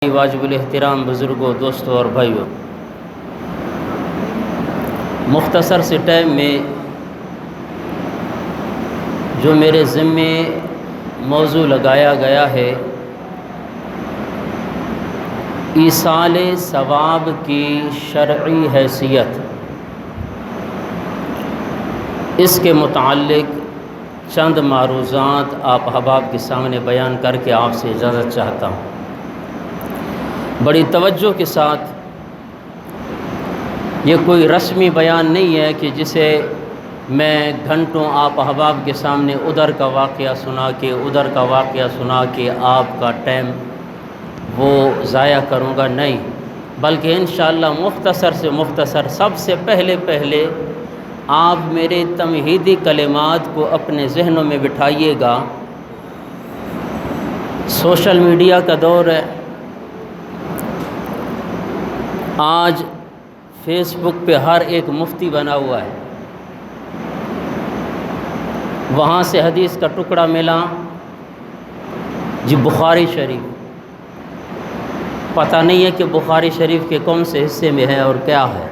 واجب الاحترام بزرگوں، دوستوں اور بھائیوں، مختصر سے ٹائم میں جو میرے ذمے موضوع لگایا گیا ہے، ایصال ثواب کی شرعی حیثیت، اس کے متعلق چند معروضات آپ احباب کے سامنے بیان کر کے آپ سے اجازت چاہتا ہوں۔ بڑی توجہ کے ساتھ، یہ کوئی رسمی بیان نہیں ہے کہ جسے میں گھنٹوں آپ احباب کے سامنے ادھر کا واقعہ سنا کے ادھر کا واقعہ سنا کے آپ کا ٹائم وہ ضائع کروں گا، نہیں، بلکہ انشاءاللہ مختصر سے مختصر سب سے پہلے آپ میرے تمہیدی کلمات کو اپنے ذہنوں میں بٹھائیے گا۔ سوشل میڈیا کا دور ہے، آج فیس بک پہ ہر ایک مفتی بنا ہوا ہے، وہاں سے حدیث کا ٹکڑا ملا جی بخاری شریف، پتہ نہیں ہے کہ بخاری شریف کے کون سے حصے میں ہے اور کیا ہے۔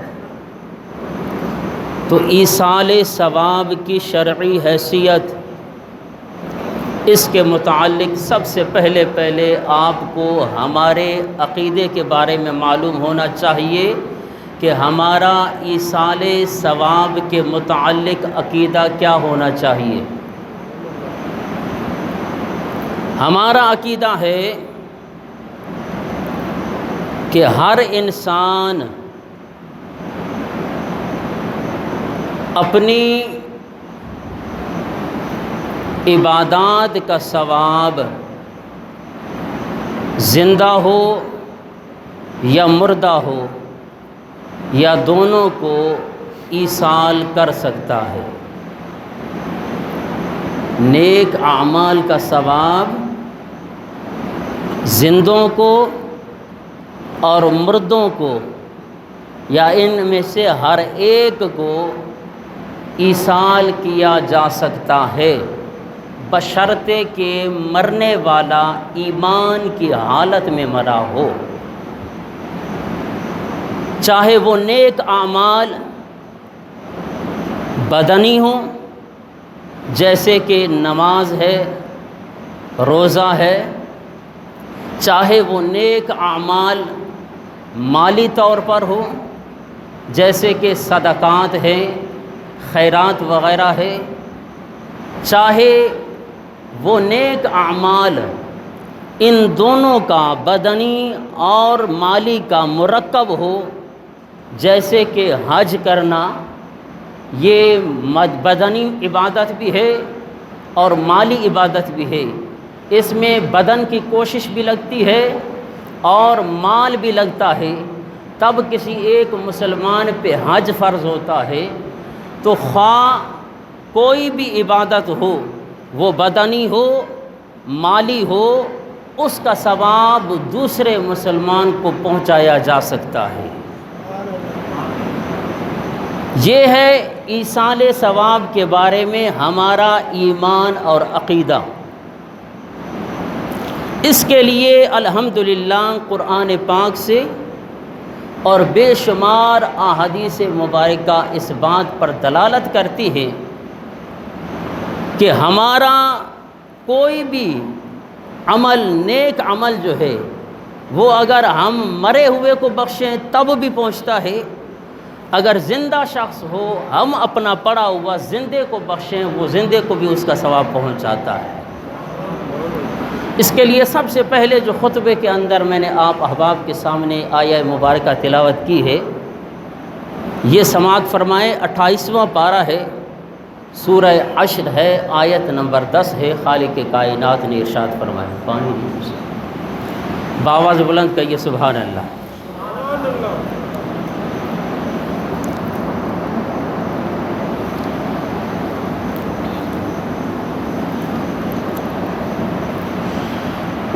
تو ایصال ثواب کی شرعی حیثیت، اس کے متعلق سب سے پہلے آپ کو ہمارے عقیدے کے بارے میں معلوم ہونا چاہیے کہ ہمارا ایصال ثواب کے متعلق عقیدہ کیا ہونا چاہیے۔ ہمارا عقیدہ ہے کہ ہر انسان اپنی عبادات کا ثواب زندہ ہو یا مردہ ہو یا دونوں کو ایصال کر سکتا ہے۔ نیک اعمال کا ثواب زندوں کو اور مردوں کو یا ان میں سے ہر ایک کو ایصال کیا جا سکتا ہے، بشرطے کہ مرنے والا ایمان کی حالت میں مرا ہو، چاہے وہ نیک اعمال بدنی ہوں جیسے کہ نماز ہے، روزہ ہے، چاہے وہ نیک اعمال مالی طور پر ہو جیسے کہ صدقات ہیں، خیرات وغیرہ ہے، چاہے وہ نیک اعمال ان دونوں کا بدنی اور مالی کا مرکب ہو جیسے کہ حج کرنا، یہ بدنی عبادت بھی ہے اور مالی عبادت بھی ہے، اس میں بدن کی کوشش بھی لگتی ہے اور مال بھی لگتا ہے، تب کسی ایک مسلمان پہ حج فرض ہوتا ہے۔ تو خواہ کوئی بھی عبادت ہو، وہ بدنی ہو مالی ہو، اس کا ثواب دوسرے مسلمان کو پہنچایا جا سکتا ہے۔ یہ ہے ایصال ثواب کے بارے میں ہمارا ایمان اور عقیدہ۔ اس کے لیے الحمدللہ قرآن پاک سے اور بے شمار احادیث مبارکہ اس بات پر دلالت کرتی ہے کہ ہمارا کوئی بھی عمل، نیک عمل جو ہے، وہ اگر ہم مرے ہوئے کو بخشیں تب بھی پہنچتا ہے، اگر زندہ شخص ہو ہم اپنا پڑا ہوا زندے کو بخشیں وہ زندے کو بھی اس کا ثواب پہنچاتا ہے۔ اس کے لیے سب سے پہلے جو خطبے کے اندر میں نے آپ احباب کے سامنے آیہ مبارکہ تلاوت کی ہے، یہ سماعت فرمائیں، 28واں پارہ ہے، سورہ عشر ہے، آیت نمبر 10 ہے۔ خالق کائنات نے ارشاد فرمایا، پانی بآواز بلند کہیے سبحان اللہ۔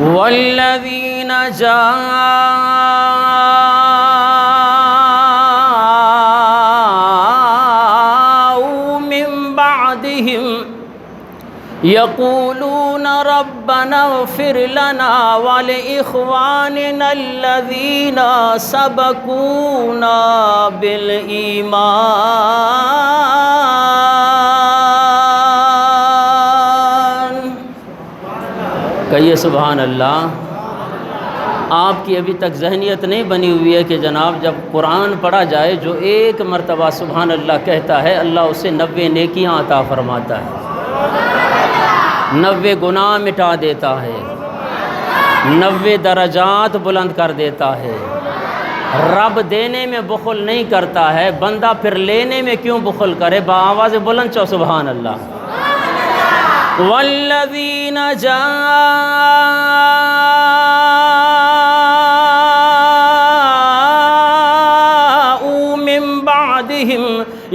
والذین جاءوا من بعدهم یقولون ربنا اغفر لنا ولإخواننا الذين سبقونا بالإيمان۔ کہیے سبحان اللہ۔ آپ کی ابھی تک ذہنیت نہیں بنی ہوئی ہے کہ جناب جب قرآن پڑھا جائے جو ایک مرتبہ سبحان اللہ کہتا ہے اللہ اسے 90 نیکیاں عطا فرماتا ہے، 90 گناہ مٹا دیتا ہے، 90 درجات بلند کر دیتا ہے۔ رب دینے میں بخل نہیں کرتا ہے، بندہ پھر لینے میں کیوں بخل کرے؟ بآواز بلند چو سبحان اللہ۔ والذین جاءوا من بعدهم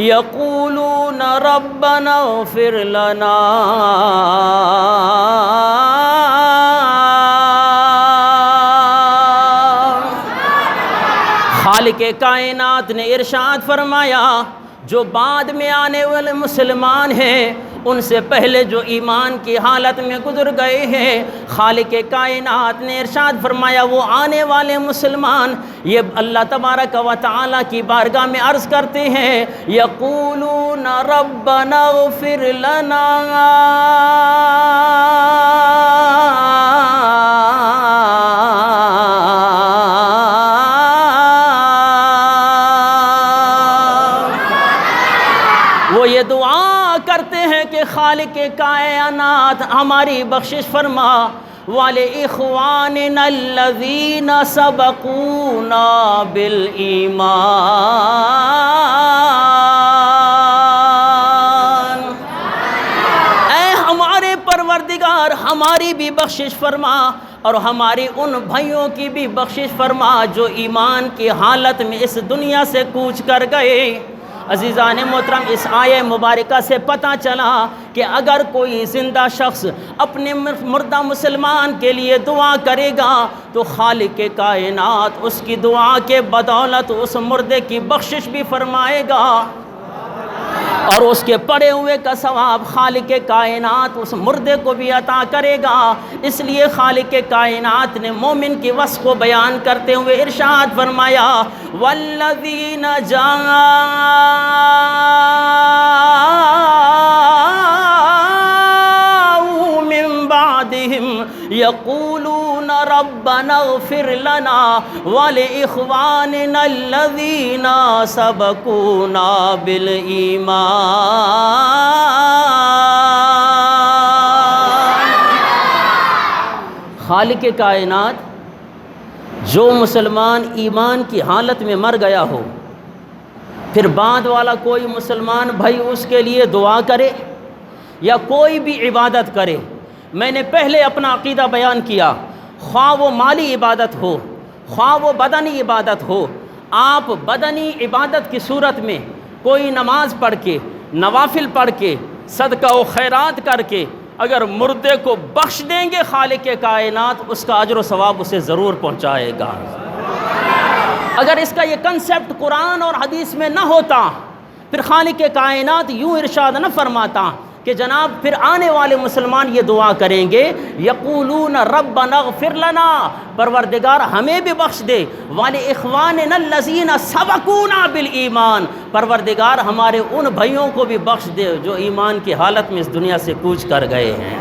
یقولون ربنا اغفر لنا خالق کائنات نے ارشاد فرمایا جو بعد میں آنے والے مسلمان ہیں ان سے پہلے جو ایمان کی حالت میں گزر گئے ہیں، خالق کائنات نے ارشاد فرمایا وہ آنے والے مسلمان یہ اللہ تبارک و تعالیٰ کی بارگاہ میں عرض کرتے ہیں یقولون ربنا اغفر لنا وہ یہ دعا کرتے ہیں کہ خالق کائنات ہماری بخشش فرما، وَلِإِخْوَانِنَا الَّذِينَ سَبَقُونَا بِالْإِيمَانِ۔ اے ہمارے پروردگار ہماری بھی بخشش فرما اور ہماری ان بھائیوں کی بھی بخشش فرما جو ایمان کی حالت میں اس دنیا سے کوچ کر گئے۔ عزیزان محترم، اس آیہ مبارکہ سے پتہ چلا کہ اگر کوئی زندہ شخص اپنے مردہ مسلمان کے لیے دعا کرے گا تو خالق کائنات اس کی دعا کے بدولت اس مردے کی بخشش بھی فرمائے گا اور اس کے پڑے ہوئے کا ثواب خالق کائنات اس مردے کو بھی عطا کرے گا۔ اس لیے خالق کائنات نے مومن کی وصف کو بیان کرتے ہوئے ارشاد فرمایا والذین جاءوا من بعدهم یقولون ربنا اغفر لنا ولإخواننا الذین سبقونا بالایمان۔ خالق کائنات جو مسلمان ایمان کی حالت میں مر گیا ہو پھر بعد والا کوئی مسلمان بھائی اس کے لیے دعا کرے یا کوئی بھی عبادت کرے، میں نے پہلے اپنا عقیدہ بیان کیا، خواہ وہ مالی عبادت ہو خواہ وہ بدنی عبادت ہو، آپ بدنی عبادت کی صورت میں کوئی نماز پڑھ کے نوافل پڑھ کے صدقہ و خیرات کر کے اگر مردے کو بخش دیں گے خالق کائنات اس کا اجر و ثواب اسے ضرور پہنچائے گا۔ اگر اس کا یہ کنسیپٹ قرآن اور حدیث میں نہ ہوتا پھر خالق کائنات یوں ارشاد نہ فرماتا کہ جناب پھر آنے والے مسلمان یہ دعا کریں گے یقولون ربنا اغفر لنا، پروردگار ہمیں بھی بخش دے، وَلِإِخْوَانِنَا الَّذِينَ سَبَقُونَا بِالْإِيمَانِ، پروردگار ہمارے ان بھائیوں کو بھی بخش دے جو ایمان کی حالت میں اس دنیا سے کوچ کر گئے ہیں۔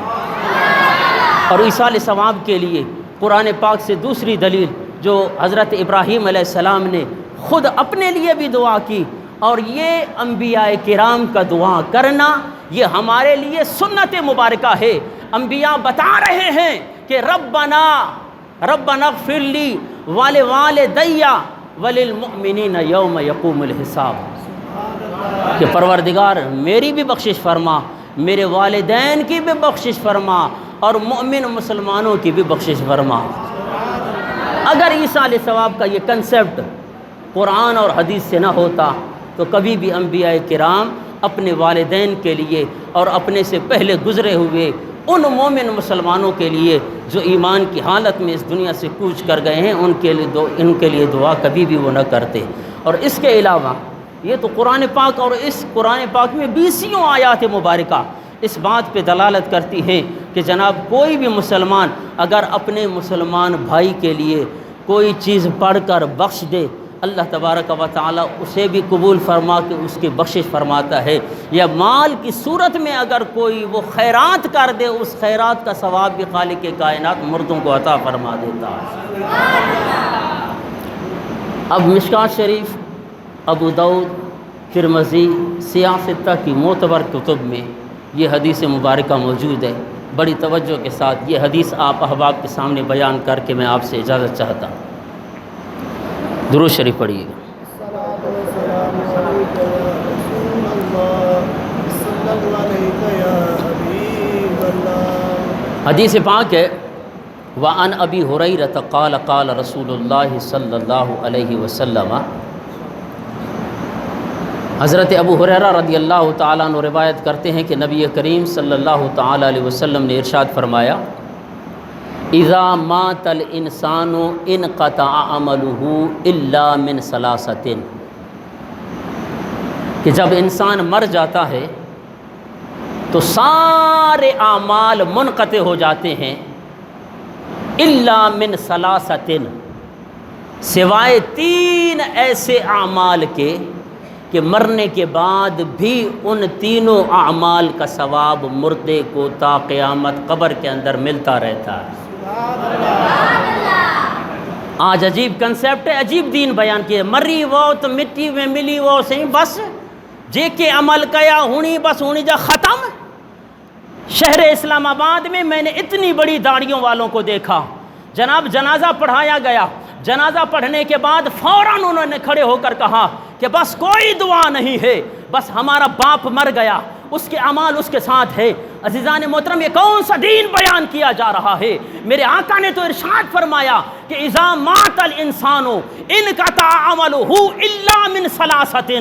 اور ایصال ثواب کے لیے قرآن پاک سے دوسری دلیل جو حضرت ابراہیم علیہ السلام نے خود اپنے لیے بھی دعا کی اور یہ انبیاء کرام کا دعا کرنا یہ ہمارے لیے سنت مبارکہ ہے۔ انبیاء بتا رہے ہیں کہ ربنا اغفر لی ولوالدی وللمؤمنین یوم یقوم الحساب، کہ پروردگار میری بھی بخشش فرما، میرے والدین کی بھی بخشش فرما اور مؤمن مسلمانوں کی بھی بخشش فرما۔ اگر ایصال ثواب کا یہ کنسیپٹ قرآن اور حدیث سے نہ ہوتا تو کبھی بھی انبیاء کرام اپنے والدین کے لیے اور اپنے سے پہلے گزرے ہوئے ان مومن مسلمانوں کے لیے جو ایمان کی حالت میں اس دنیا سے کوچ کر گئے ہیں ان کے لیے دعا کبھی بھی وہ نہ کرتے۔ اور اس کے علاوہ یہ تو قرآن پاک اور اس قرآن پاک میں 20 آیات مبارکہ اس بات پہ دلالت کرتی ہیں کہ جناب کوئی بھی مسلمان اگر اپنے مسلمان بھائی کے لیے کوئی چیز پڑھ کر بخش دے، اللہ تبارک و تعالی اسے بھی قبول فرما کے اس کی بخشش فرماتا ہے، یا مال کی صورت میں اگر کوئی وہ خیرات کر دے، اس خیرات کا ثواب بھی خالق کائنات مردوں کو عطا فرما دیتا ہے۔ اب مشکوٰۃ شریف، ابو داؤد، ترمذی، سیاہ ستہ کی معتبر کتب میں یہ حدیث مبارکہ موجود ہے۔ بڑی توجہ کے ساتھ یہ حدیث آپ احباب کے سامنے بیان کر کے میں آپ سے اجازت چاہتا ہوں۔ درود شریف پڑھیے گا۔ حدیث پاک ہے، وعن ابی ہریرہ قال قال رسول اللہ صلی اللہ علیہ وسلم، حضرت ابو ہریرہ رضی اللہ تعالیٰ عنہ روایت کرتے ہیں کہ نبی کریم صلی اللہ تعالیٰ علیہ وسلم نے ارشاد فرمایا، اذا مات الانسان انقطع عملہ الا من ثلاثۃ، کہ جب انسان مر جاتا ہے تو سارے اعمال منقطع ہو جاتے ہیں، الا من ثلاثۃ، سوائے 3 ایسے اعمال کے کہ مرنے کے بعد بھی ان تینوں اعمال کا ثواب مردے کو تا قیامت قبر کے اندر ملتا رہتا ہے۔ آج عجیب کنسیپٹ ہے، عجیب دین بیان کیے، مری وہ تو مٹی میں ملی وہ صحیح، بس جے کے عمل کیا ہونی بس ہونی جا ختم۔ شہر اسلام آباد میں میں نے اتنی بڑی داڑھیوں والوں کو دیکھا، جناب جنازہ پڑھایا گیا، جنازہ پڑھنے کے بعد فوراً انہوں نے کھڑے ہو کر کہا کہ بس کوئی دعا نہیں ہے، بس ہمارا باپ مر گیا، اس کے اعمال اس کے ساتھ ہے۔ عزیزان محترم، یہ کون سا دین بیان کیا جا رہا ہے؟ میرے آقا نے تو ارشاد فرمایا کہ اذا مات الانسان انقطع عملہ الا من ثلاثۃ،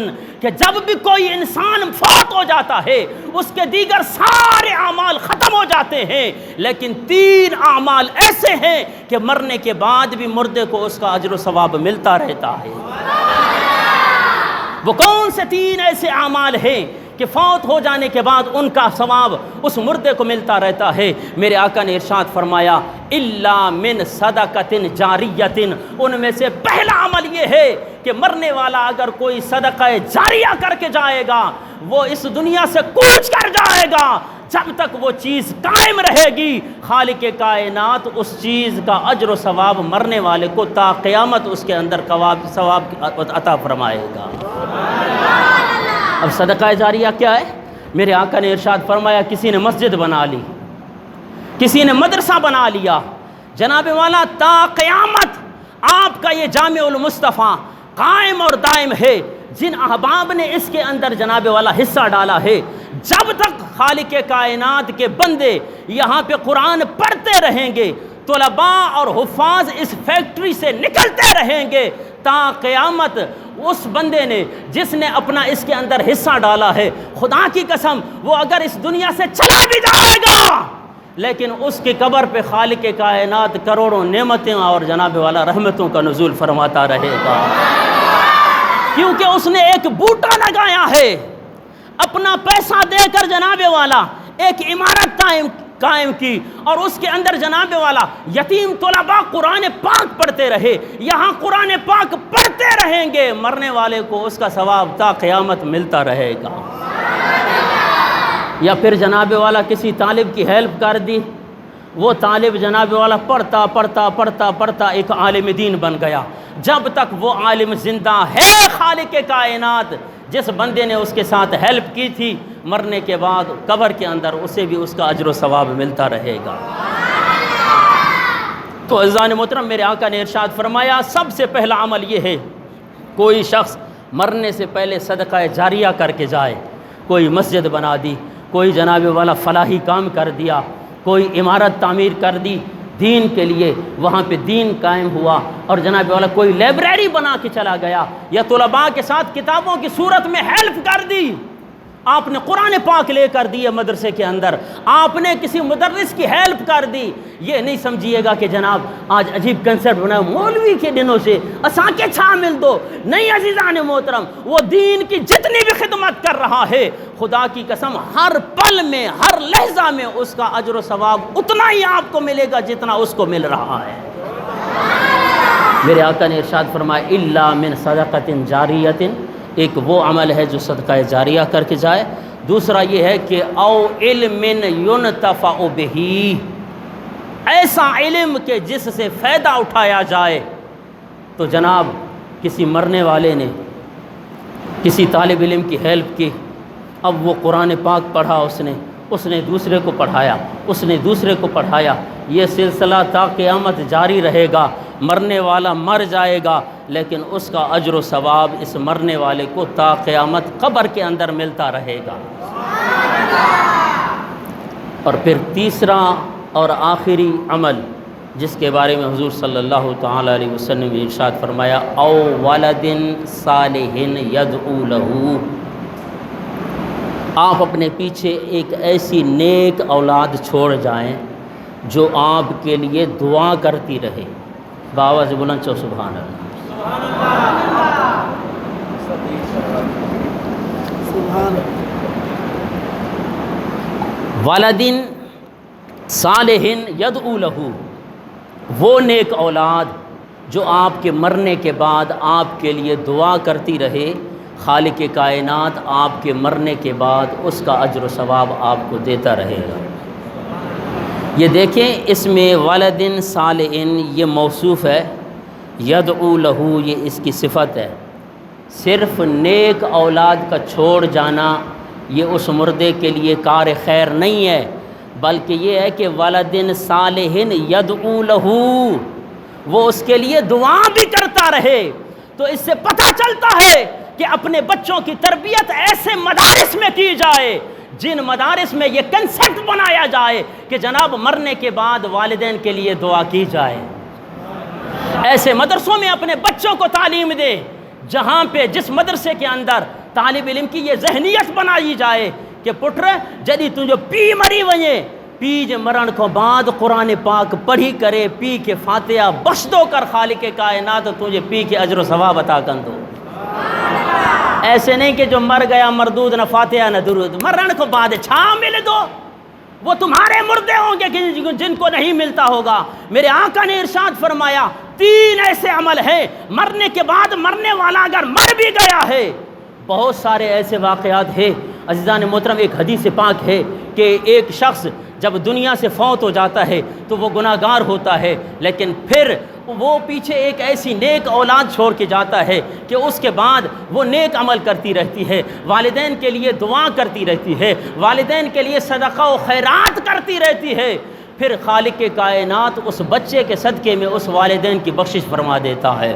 کہ جب بھی کوئی انسان فوت ہو جاتا ہے اس کے دیگر سارے اعمال ختم ہو جاتے ہیں، لیکن 3 اعمال ایسے ہیں کہ مرنے کے بعد بھی مردے کو اس کا اجر و ثواب ملتا رہتا ہے۔ وہ کون سے 3 ایسے اعمال ہیں کہ فوت ہو جانے کے بعد ان کا ثواب اس مردے کو ملتا رہتا ہے؟ میرے آقا نے ارشاد فرمایا، الا من صدقۃ جاریۃ، ان میں سے پہلا عمل یہ ہے کہ مرنے والا اگر کوئی صدقہ جاریہ کر کے جائے گا، وہ اس دنیا سے کوچ کر جائے گا، جب تک وہ چیز قائم رہے گی خالق کائنات اس چیز کا اجر و ثواب مرنے والے کو تا قیامت اس کے اندر ثواب عطا فرمائے گا۔ اب صدقہ جاریہ کیا ہے؟ میرے آقا نے ارشاد فرمایا، کسی نے مسجد بنا لی، کسی نے مدرسہ بنا لیا، جناب والا تا قیامت آپ کا یہ جامع المصطفیٰ قائم اور دائم ہے۔ جن احباب نے اس کے اندر جناب والا حصہ ڈالا ہے، جب تک خالق کائنات کے بندے یہاں پہ قرآن پڑھتے رہیں گے، طلباء اور حفاظ اس فیکٹری سے نکلتے رہیں گے تا قیامت، اس بندے نے جس نے اپنا اس کے اندر حصہ ڈالا ہے، خدا کی قسم وہ اگر اس دنیا سے چلا بھی جائے گا لیکن اس کی قبر پہ خالق کائنات کروڑوں نعمتیں اور جناب والا رحمتوں کا نزول فرماتا رہے گا، کیونکہ اس نے ایک بوٹا لگایا ہے، اپنا پیسہ دے کر جناب والا ایک عمارت قائم کی، اور اس کے اندر جناب والا یتیم طلباء قرآن پاک پڑھتے رہے، یہاں قرآن پاک پڑھتے رہیں گے، مرنے والے کو اس کا ثواب تا قیامت ملتا رہے گا۔ یا پھر جناب والا کسی طالب کی ہیلپ کر دی، وہ طالب جناب والا پڑھتا ایک عالم دین بن گیا، جب تک وہ عالم زندہ ہے خالق کائنات جس بندے نے اس کے ساتھ ہیلپ کی تھی، مرنے کے بعد قبر کے اندر اسے بھی اس کا اجر و ثواب ملتا رہے گا۔ تو عزیزان محترم، میرے آقا نے ارشاد فرمایا، سب سے پہلا عمل یہ ہے کوئی شخص مرنے سے پہلے صدقہ جاریہ کر کے جائے، کوئی مسجد بنا دی، کوئی جناب والا فلاحی کام کر دیا، کوئی عمارت تعمیر کر دی دین کے لیے، وہاں پہ دین قائم ہوا، اور جناب والا کوئی لائبریری بنا کے چلا گیا، یا طلباء کے ساتھ کتابوں کی صورت میں ہیلپ کر دی، آپ نے قرآن پاک لے کر دیے مدرسے کے اندر، آپ نے کسی مدرس کی ہیلپ کر دی، یہ نہیں سمجھیے گا کہ جناب آج عجیب کنسرٹ بنا مولوی کے دنوں سے اساں کے چھا مل دو، نہیں عزیزان محترم، وہ دین کی جتنی بھی خدمت کر رہا ہے، خدا کی قسم ہر پل میں ہر لحظہ میں اس کا اجر و ثواب اتنا ہی آپ کو ملے گا جتنا اس کو مل رہا ہے۔ میرے آقا نے ارشاد فرمایا الا من صدقۃ جاریۃ، ایک وہ عمل ہے جو صدقہ جاریہ کر کے جائے، دوسرا یہ ہے کہ او علم ینتفع بہ، ایسا علم کہ جس سے فائدہ اٹھایا جائے۔ تو جناب کسی مرنے والے نے کسی طالب علم کی ہیلپ کی، اب وہ قرآن پاک پڑھا، اس نے دوسرے کو پڑھایا، اس نے دوسرے کو پڑھایا، یہ سلسلہ تا قیامت جاری رہے گا۔ مرنے والا مر جائے گا لیکن اس کا اجر و ثواب اس مرنے والے کو تا قیامت قبر کے اندر ملتا رہے گا۔ اور پھر تیسرا اور آخری عمل جس کے بارے میں حضور صلی اللہ تعالی علیہ وسلم نے ارشاد فرمایا او ولد صالح یدعو لہ، آپ اپنے پیچھے ایک ایسی نیک اولاد چھوڑ جائیں جو آپ کے لیے دعا کرتی رہے۔ باواز بلند چو سبحان اللہ۔ ولد صالح یدعو لہ، وہ نیک اولاد جو آپ کے مرنے کے بعد آپ کے لیے دعا کرتی رہے، خالق کائنات آپ کے مرنے کے بعد اس کا اجر و ثواب آپ کو دیتا رہے گا۔ یہ دیکھیں اس میں ولد صالح یہ موصوف ہے، یدعو لہ یہ اس کی صفت ہے۔ صرف نیک اولاد کا چھوڑ جانا یہ اس مردے کے لیے کار خیر نہیں ہے، بلکہ یہ ہے کہ ولد صالح یدعو لہ، وہ اس کے لیے دعا بھی کرتا رہے۔ تو اس سے پتہ چلتا ہے کہ اپنے بچوں کی تربیت ایسے مدارس میں کی جائے جن مدارس میں یہ کنسیپٹ بنایا جائے کہ جناب مرنے کے بعد والدین کے لیے دعا کی جائے۔ ایسے مدرسوں میں اپنے بچوں کو تعلیم دے جہاں پہ جس مدرسے کے اندر طالب علم کی یہ ذہنیت بنائی جائے کہ پٹر جدی تجھے پی مری وئے، پی جے مرن کو بعد قرآن پاک پڑھی کرے، پی کے فاتحہ بخش دو کر خالق کائنات تجھے پی کے اجر و ثواب عطا کر دو۔ ایسے نہیں کہ جو مر گیا مردود نہ فاتحہ نہ درود، مرن کو بعد چھا مل دو، وہ تمہارے مردے ہوں گے جن کو نہیں ملتا ہوگا۔ میرے آقا نے ارشاد فرمایا 3 ایسے عمل ہیں مرنے کے بعد مرنے والا اگر مر بھی گیا ہے، بہت سارے ایسے واقعات ہیں عزیزان محترم۔ ایک حدیث پاک ہے کہ ایک شخص جب دنیا سے فوت ہو جاتا ہے تو وہ گناہ گار ہوتا ہے، لیکن پھر وہ پیچھے ایک ایسی نیک اولاد چھوڑ کے جاتا ہے کہ اس کے بعد وہ نیک عمل کرتی رہتی ہے، والدین کے لیے دعا کرتی رہتی ہے، والدین کے لیے صدقہ و خیرات کرتی رہتی ہے۔ پھر خالق کائنات اس بچے کے صدقے میں اس والدین کی بخشش فرما دیتا ہے۔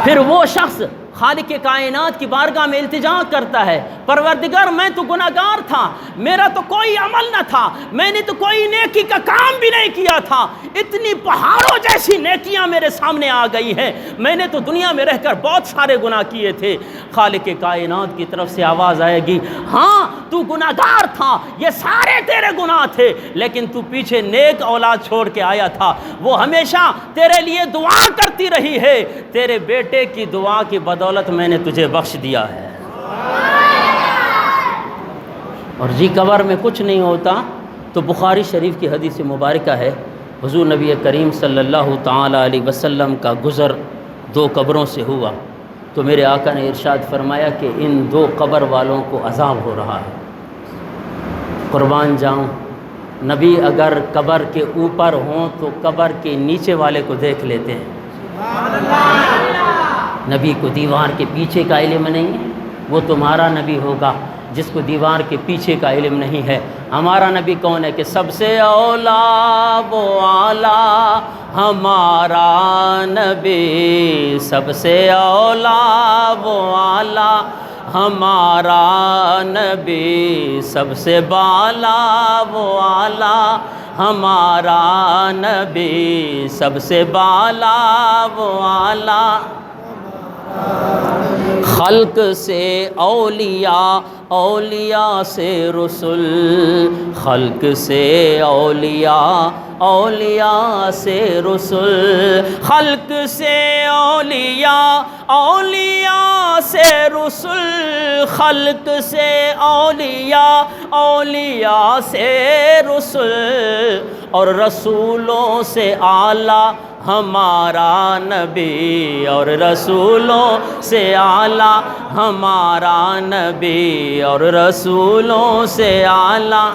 پھر وہ شخص خالق کائنات کی بارگاہ میں التجا کرتا ہے، پروردگار میں تو گناہ گار تھا، میرا تو کوئی عمل نہ تھا، میں نے تو کوئی نیکی کا کام بھی نہیں کیا تھا، اتنی پہاڑوں جیسی نیکیاں میرے سامنے آ گئی ہیں، میں نے تو دنیا میں رہ کر بہت سارے گناہ کیے تھے۔ خالق کائنات کی طرف سے آواز آئے گی، ہاں تو گناہ گار تھا، یہ سارے تیرے گناہ تھے، لیکن تو پیچھے نیک اولاد چھوڑ کے آیا تھا، وہ ہمیشہ تیرے لیے دعا کرتی رہی ہے، تیرے بیٹے کی دعا کی بدولت میں نے تجھے بخش دیا ہے۔ اور جی قبر میں کچھ نہیں ہوتا تو بخاری شریف کی حدیث مبارکہ ہے، حضور نبی کریم صلی اللہ تعالی علیہ وسلم کا گزر 2 قبروں سے ہوا تو میرے آقا نے ارشاد فرمایا کہ ان 2 قبر والوں کو عذاب ہو رہا ہے۔ قربان جاؤں، نبی اگر قبر کے اوپر ہوں تو قبر کے نیچے والے کو دیکھ لیتے ہیں۔ نبی کو دیوار کے پیچھے کا علم نہیں ہے، وہ تمہارا نبی ہوگا جس کو دیوار کے پیچھے کا علم نہیں ہے۔ ہمارا نبی کون ہے کہ سب سے اولا وہ اعلیٰ ہمارا نبی، سب سے اولا وہ اعلیٰ ہمارا نبی، سب سے بالا وہ اعلیٰ ہمارا نبی، سب سے بالا وہ اعلیٰ خلق سے اولیاء، اولیاء سے رسول، خلق سے اولیاء، اولیاء سے رسول، خلق سے اولیاء، اولیاء سے رسول، خلق سے اولیاء، اولیاء سے رسول، اور رسولوں سے اعلیٰ ہمارا نبی، اور رسولوں سے اعلیٰ ہمارا نبی، اور رسولوں سے اعلیٰ۔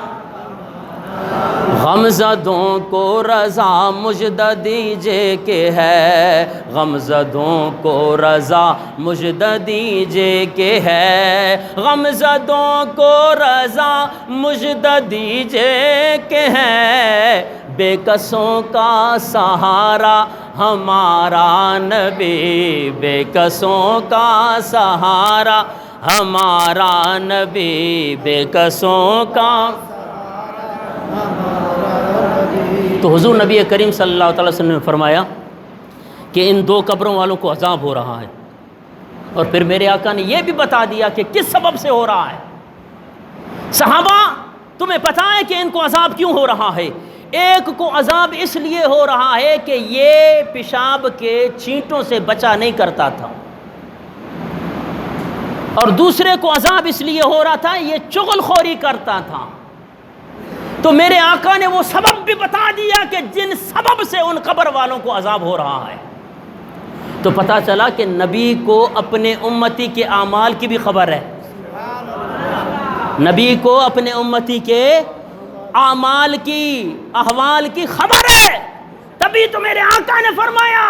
غمزدوں کو رضا مجدہ دیجئے کہ ہے، غمزدوں کو رضا مجدہ دیجئے کہ ہے، غمزدوں کو رضا مجدہ دیجئے کہ ہے، بے کسوں کا سہارا ہمارا نبی، بے کسوں کا سہارا ہمارا نبی، بے کسوں کا۔ تو حضور نبی کریم صلی اللہ تعالی وسلم نے فرمایا کہ ان دو قبروں والوں کو عذاب ہو رہا ہے، اور پھر میرے آقا نے یہ بھی بتا دیا کہ کس سبب سے ہو رہا ہے۔ صحابہ تمہیں پتہ ہے کہ ان کو عذاب کیوں ہو رہا ہے؟ ایک کو عذاب اس لیے ہو رہا ہے کہ یہ پیشاب کے چھینٹوں سے بچا نہیں کرتا تھا، اور دوسرے کو عذاب اس لیے ہو رہا تھا یہ چغل خوری کرتا تھا۔ تو میرے آقا نے وہ سبب بھی بتا دیا کہ جن سبب سے ان قبر والوں کو عذاب ہو رہا ہے۔ تو پتہ چلا کہ نبی کو اپنے امتی کے اعمال کی بھی خبر ہے، نبی کو اپنے امتی کے اعمال کی، احوال کی خبر ہے۔ تبھی تو میرے آقا نے فرمایا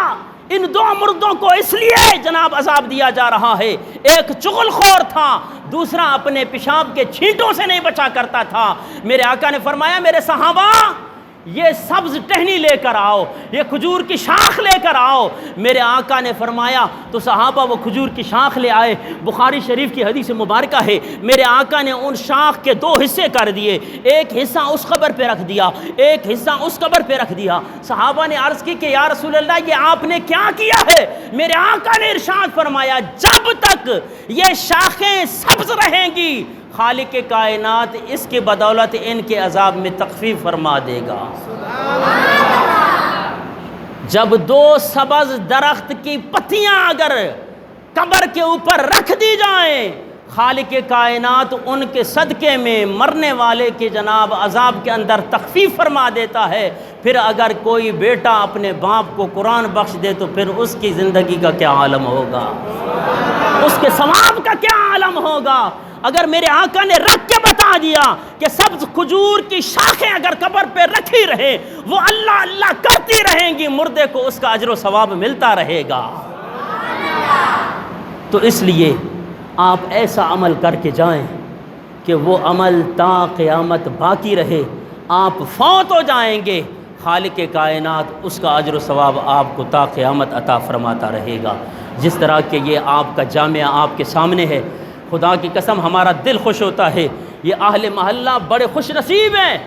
ان دو مردوں کو اس لیے جناب عذاب دیا جا رہا ہے، ایک چغل خور تھا، دوسرا اپنے پیشاب کے چھینٹوں سے نہیں بچا کرتا تھا۔ میرے آقا نے فرمایا میرے صحابہ یہ سبز ٹہنی لے کر آؤ، یہ کھجور کی شاخ لے کر آؤ۔ میرے آقا نے فرمایا تو صحابہ وہ کھجور کی شاخ لے آئے۔ بخاری شریف کی حدیث مبارکہ ہے، میرے آقا نے ان شاخ کے دو حصے کر دیے، ایک حصہ اس قبر پہ رکھ دیا، ایک حصہ اس قبر پہ رکھ دیا۔ صحابہ نے عرض کی کہ یا رسول اللہ یہ آپ نے کیا کیا ہے؟ میرے آقا نے ارشاد فرمایا جب تک یہ شاخیں سبز رہیں گی خالق کائنات اس کی بدولت ان کے عذاب میں تخفیف فرما دے گا۔ جب دو سبز درخت کی پتیاں اگر قبر کے اوپر رکھ دی جائیں خالق کائنات ان کے صدقے میں مرنے والے کے جناب عذاب کے اندر تخفیف فرما دیتا ہے۔ پھر اگر کوئی بیٹا اپنے باپ کو قرآن بخش دے تو پھر اس کی زندگی کا کیا عالم ہوگا، اس کے ثواب کا کیا عالم ہوگا۔ اگر میرے آقا نے رکھ کے بتا دیا کہ سبز کھجور کی شاخیں اگر قبر پہ رکھی رہے وہ اللہ اللہ کرتی رہیں گی، مردے کو اس کا اجر و ثواب ملتا رہے گا۔ تو اس لیے آپ ایسا عمل کر کے جائیں کہ وہ عمل تا قیامت باقی رہے۔ آپ فوت ہو جائیں گے خالق کائنات اس کا اجر و ثواب آپ کو تا قیامت عطا فرماتا رہے گا۔ جس طرح کہ یہ آپ کا جامعہ آپ کے سامنے ہے، خدا کی قسم ہمارا دل خوش ہوتا ہے۔ یہ اہل محلہ بڑے خوش نصیب ہیں،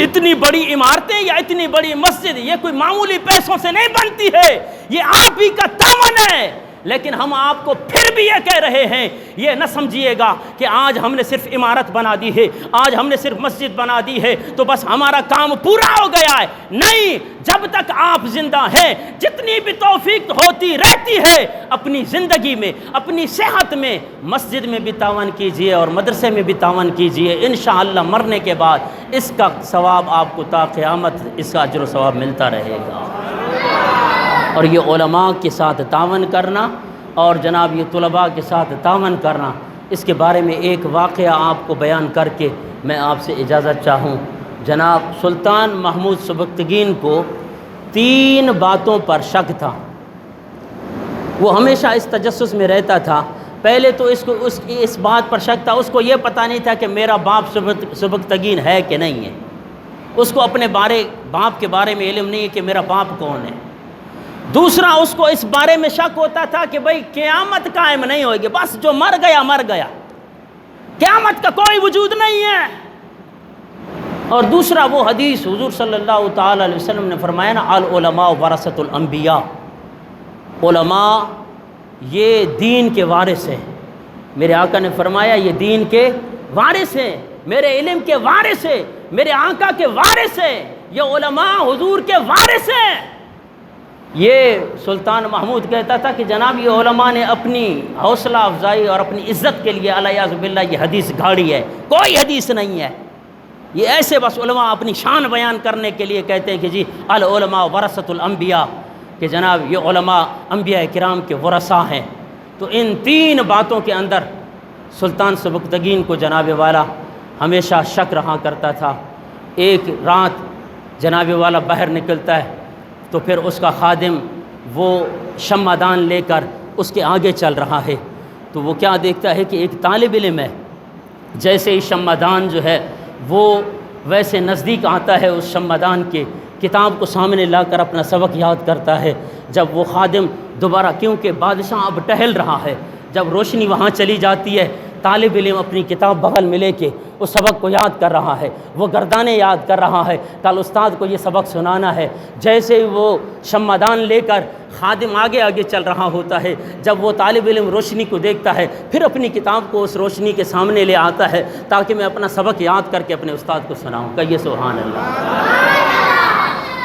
اتنی بڑی عمارتیں یا اتنی بڑی مسجد یہ کوئی معمولی پیسوں سے نہیں بنتی ہے، یہ آپ ہی کا تعاون ہے۔ لیکن ہم آپ کو پھر بھی یہ کہہ رہے ہیں یہ نہ سمجھیے گا کہ آج ہم نے صرف عمارت بنا دی ہے، آج ہم نے صرف مسجد بنا دی ہے تو بس ہمارا کام پورا ہو گیا ہے۔ نہیں، جب تک آپ زندہ ہیں جتنی بھی توفیق ہوتی رہتی ہے اپنی زندگی میں، اپنی صحت میں مسجد میں بھی تعاون کیجئے اور مدرسے میں بھی تعاون کیجئے۔ انشاءاللہ مرنے کے بعد اس کا ثواب آپ کو تا قیامت اس کا اجر و ثواب ملتا رہے گا۔ اور یہ علماء کے ساتھ تعاون کرنا اور جناب یہ طلباء کے ساتھ تعاون کرنا، اس کے بارے میں ایک واقعہ آپ کو بیان کر کے میں آپ سے اجازت چاہوں۔ جناب سلطان محمود سبکتگین کو 3 باتوں پر شک تھا، وہ ہمیشہ اس تجسس میں رہتا تھا۔ پہلے تو اس بات پر شک تھا، اس کو یہ پتہ نہیں تھا کہ میرا باپ سبکتگین ہے کہ نہیں ہے، اس کو اپنے باپ کے بارے میں علم نہیں ہے کہ میرا باپ کون ہے۔ دوسرا اس کو اس بارے میں شک ہوتا تھا کہ بھئی قیامت قائم نہیں ہوگی، بس جو مر گیا مر گیا، قیامت کا کوئی وجود نہیں ہے۔ اور دوسرا وہ حدیث حضور صلی اللہ تعالی علیہ وسلم نے فرمایا نا العلماء ورثۃ الانبیاء، علماء یہ دین کے وارث ہیں۔ میرے آقا نے فرمایا یہ دین کے وارث ہیں، میرے علم کے وارث ہیں، میرے آقا کے وارث ہیں، یہ علماء حضور کے وارث ہیں۔ یہ سلطان محمود کہتا تھا کہ جناب یہ علماء نے اپنی حوصلہ افزائی اور اپنی عزت کے لیے الیاذ باللہ یہ حدیث گھاڑی ہے، کوئی حدیث نہیں ہے۔ یہ ایسے بس علماء اپنی شان بیان کرنے کے لیے کہتے ہیں کہ جی العلماء ورثۃ الانبیاء، کہ جناب یہ علماء انبیاء کرام کے ورثاء ہیں۔ تو ان تین باتوں کے اندر سلطان سبکتگین کو جناب والا ہمیشہ شک رہا کرتا تھا۔ ایک رات جناب والا باہر نکلتا ہے تو پھر اس کا خادم وہ شمعدان لے کر اس کے آگے چل رہا ہے، تو وہ کیا دیکھتا ہے کہ ایک طالب علم ہے، جیسے ہی شمعدان جو ہے وہ ویسے نزدیک آتا ہے اس شمعدان کے، کتاب کو سامنے لا کر اپنا سبق یاد کرتا ہے۔ جب وہ خادم دوبارہ، کیونکہ بادشاہ اب ٹہل رہا ہے، جب روشنی وہاں چلی جاتی ہے، طالب علم اپنی کتاب بغل میں لے کے اس سبق کو یاد کر رہا ہے، وہ گردانے یاد کر رہا ہے، کل استاد کو یہ سبق سنانا ہے۔ جیسے ہی وہ شمعدان لے کر خادم آگے آگے چل رہا ہوتا ہے، جب وہ طالب علم روشنی کو دیکھتا ہے، پھر اپنی کتاب کو اس روشنی کے سامنے لے آتا ہے تاکہ میں اپنا سبق یاد کر کے اپنے استاد کو سناؤں۔ کہیے سبحان اللہ۔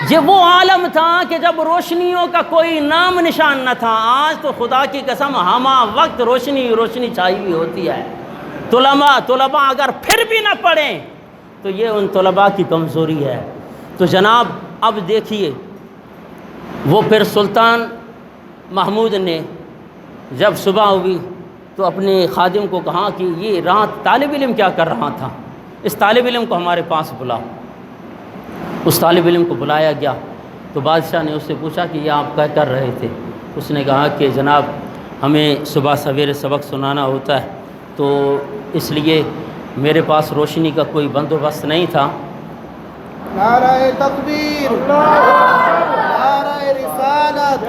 یہ وہ عالم تھا کہ جب روشنیوں کا کوئی نام نشان نہ تھا۔ آج تو خدا کی قسم ہمہ وقت روشنی روشنی چھائی ہوئی ہوتی ہے۔ طلباء اگر پھر بھی نہ پڑھیں تو یہ ان طلباء کی کمزوری ہے۔ تو جناب اب دیکھیے، وہ پھر سلطان محمود نے جب صبح ہوئی تو اپنے خادم کو کہا کہ یہ رات طالب علم کیا کر رہا تھا، اس طالب علم کو ہمارے پاس بلاؤ۔ اس طالب علم کو بلایا گیا تو بادشاہ نے اس سے پوچھا کہ یہ آپ کیا کر رہے تھے؟ اس نے کہا کہ جناب ہمیں صبح سویرے سبق سنانا ہوتا ہے، تو اس لیے میرے پاس روشنی کا کوئی بندوبست نہیں تھا۔ نعرہ تکبیر، نعرہ رسالت۔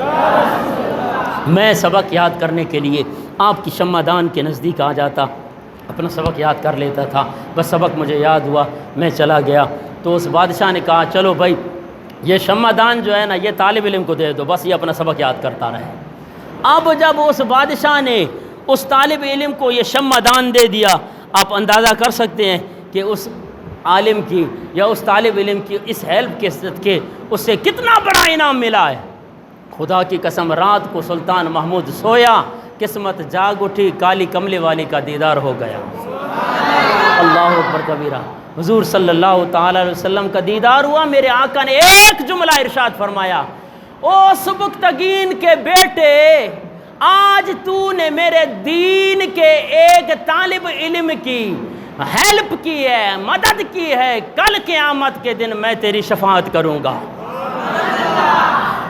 میں سبق یاد کرنے کے لیے آپ کی شمعدان کے نزدیک آ جاتا، اپنا سبق یاد کر لیتا تھا، بس سبق مجھے یاد ہوا میں چلا گیا۔ تو اس بادشاہ نے کہا چلو بھائی یہ شمعدان جو ہے نا یہ طالب علم کو دے دو، بس یہ اپنا سبق یاد کرتا رہے۔ اب جب اس بادشاہ نے اس طالب علم کو یہ شمعدان دے دیا، آپ اندازہ کر سکتے ہیں کہ اس عالم کی یا اس طالب علم کی اس ہیلپ کے صدقے اس سے کتنا بڑا انعام ملا ہے۔ خدا کی قسم رات کو سلطان محمود سویا، قسمت جاگ اٹھی، کالی کملے والی کا دیدار ہو گیا۔ اللہ اکبر کبیرہ۔ حضور صلی اللہ تعالی علیہ وسلم کا دیدار ہوا۔ میرے آقا نے ایک جملہ ارشاد فرمایا، او سبکتگین کے بیٹے، آج تو نے میرے دین کے ایک طالب علم کی ہیلپ کی ہے، مدد کی ہے، کل قیامت کے دن میں تیری شفاعت کروں گا۔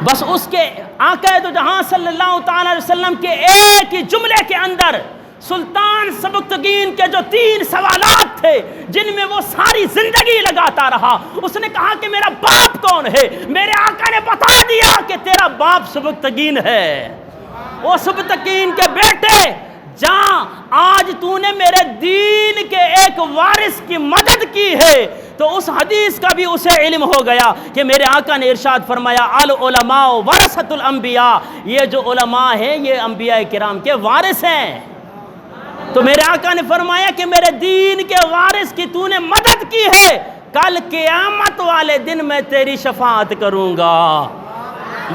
بس اس کے آقا دو جہاں صلی اللہ تعالی علیہ وسلم کے ایک ہی جملے کے اندر سلطان سبکتگین کے جو 3 سوالات تھے جن میں وہ ساری زندگی لگاتا رہا، اس نے کہا کہ میرا باپ کون ہے؟ میرے آقا نے بتا دیا کہ تیرا باپ سبکتگین ہے۔ وہ سبکتگین کے بیٹے جہاں آج تو نے میرے دین کے ایک وارث کی مدد کی ہے، تو اس حدیث کا بھی اسے علم ہو گیا کہ میرے آقا نے ارشاد فرمایا العلماء ورثۃ الانبیاء، یہ جو علماء ہیں یہ انبیاء کرام کے وارث ہیں۔ تو میرے آقا نے فرمایا کہ میرے دین کے وارث کی تو نے مدد کی ہے، کل قیامت والے دن میں تیری شفاعت کروں گا۔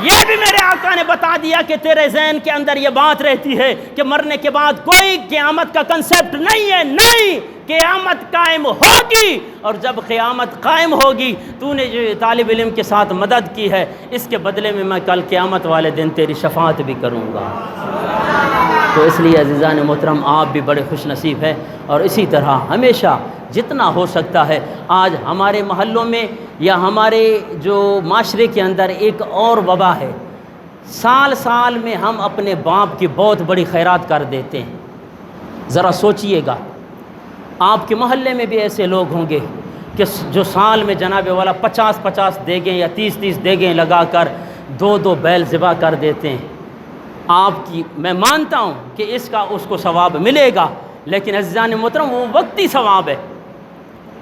یہ بھی میرے آقا نے بتا دیا کہ تیرے ذہن کے اندر یہ بات رہتی ہے کہ مرنے کے بعد کوئی قیامت کا کنسیپٹ نہیں ہے، نہیں، قیامت قائم ہوگی، اور جب قیامت قائم ہوگی تو نے جو طالب علم کے ساتھ مدد کی ہے اس کے بدلے میں کل قیامت والے دن تیری شفاعت بھی کروں گا۔ تو اس لیے عزیزان محترم آپ بھی بڑے خوش نصیب ہیں، اور اسی طرح ہمیشہ جتنا ہو سکتا ہے آج ہمارے محلوں میں یا ہمارے جو معاشرے کے اندر ایک اور وبا ہے، سال سال میں ہم اپنے باپ کی بہت بڑی خیرات کر دیتے ہیں۔ ذرا سوچئے گا، آپ کے محلے میں بھی ایسے لوگ ہوں گے کہ جو سال میں جناب والا 50 دیگیں یا 30 دیگیں لگا کر 2 بیل ذبح کر دیتے ہیں۔ آپ کی میں مانتا ہوں کہ اس کو ثواب ملے گا، لیکن عزیزان محترم وہ وقتی ثواب ہے،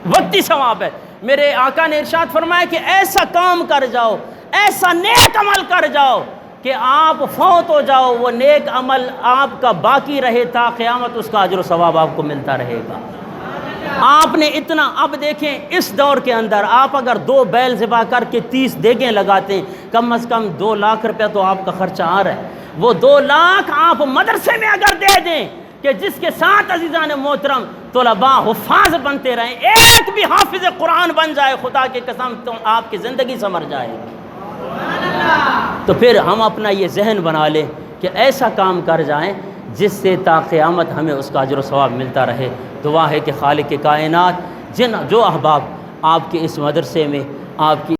وقتی ثواب ہے۔ میرے آقا نے ارشاد فرمایا کہ ایسا کام کر جاؤ، ایسا نیک عمل کر جاؤ کہ آپ فوت ہو جاؤ، وہ نیک عمل آپ کا باقی رہے تا قیامت، اس کا اجر و ثواب آپ کو ملتا رہے گا۔ آپ نے اتنا، اب دیکھیں اس دور کے اندر آپ اگر 2 بیل ذبح کر کے 30 دیگیں لگاتے ہیں، کم از کم 2 لاکھ روپیہ تو آپ کا خرچہ آ رہا ہے۔ وہ 2 لاکھ آپ مدرسے میں اگر دے دیں کہ جس کے ساتھ عزیزان محترم طلباء حفاظ بنتے رہیں، ایک بھی حافظ قرآن بن جائے، خدا کی قسم تو آپ کی زندگی سنور جائے گی۔ تو پھر ہم اپنا یہ ذہن بنا لیں کہ ایسا کام کر جائیں جس سے تا قیامت ہمیں اس کا اجر و ثواب ملتا رہے۔ دعا ہے کہ خالق کائنات جو احباب آپ کے اس مدرسے میں، آپ کی